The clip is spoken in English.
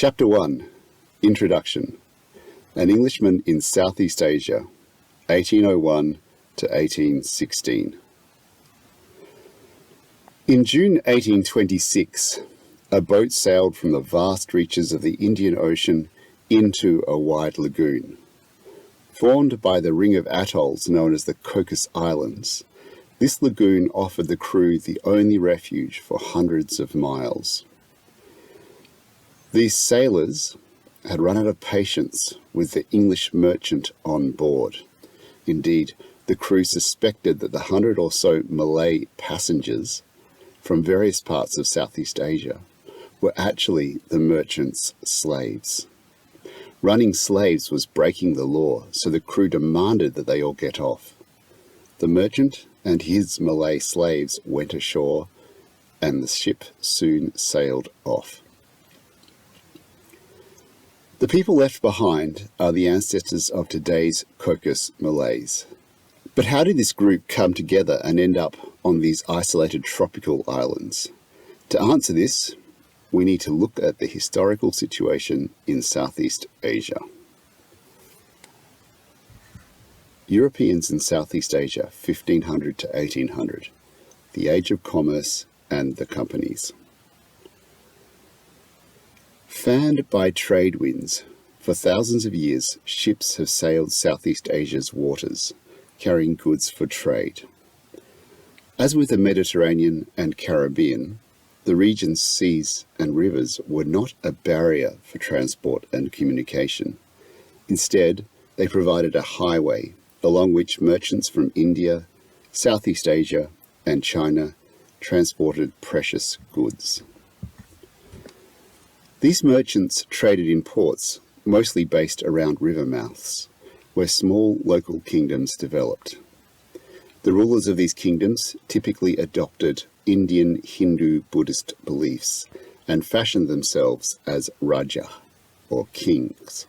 Chapter 1. Introduction. An Englishman in Southeast Asia, 1801 to 1816. In June 1826, a boat sailed from the vast reaches of the Indian Ocean into a wide lagoon. Formed by the ring of atolls known as the Cocos Islands, this lagoon offered the crew the only refuge for hundreds of miles. These sailors had run out of patience with the English merchant on board. Indeed, the crew suspected that the 100 or so Malay passengers from various parts of Southeast Asia were actually the merchant's slaves. Running slaves was breaking the law, so the crew demanded that they all get off. The merchant and his Malay slaves went ashore, and the ship soon sailed off. The people left behind are the ancestors of today's Cocos Malays. But how did this group come together and end up on these isolated tropical islands? To answer this, we need to look at the historical situation in Southeast Asia. Europeans in Southeast Asia, 1500 to 1800, the age of commerce and the companies. Fanned by trade winds, for thousands of years, ships have sailed Southeast Asia's waters, carrying goods for trade. As with the Mediterranean and Caribbean, the region's seas and rivers were not a barrier for transport and communication. Instead, they provided a highway along which merchants from India, Southeast Asia, and China transported precious goods. These merchants traded in ports, mostly based around river mouths, where small local kingdoms developed. The rulers of these kingdoms typically adopted Indian Hindu Buddhist beliefs and fashioned themselves as Raja, or kings.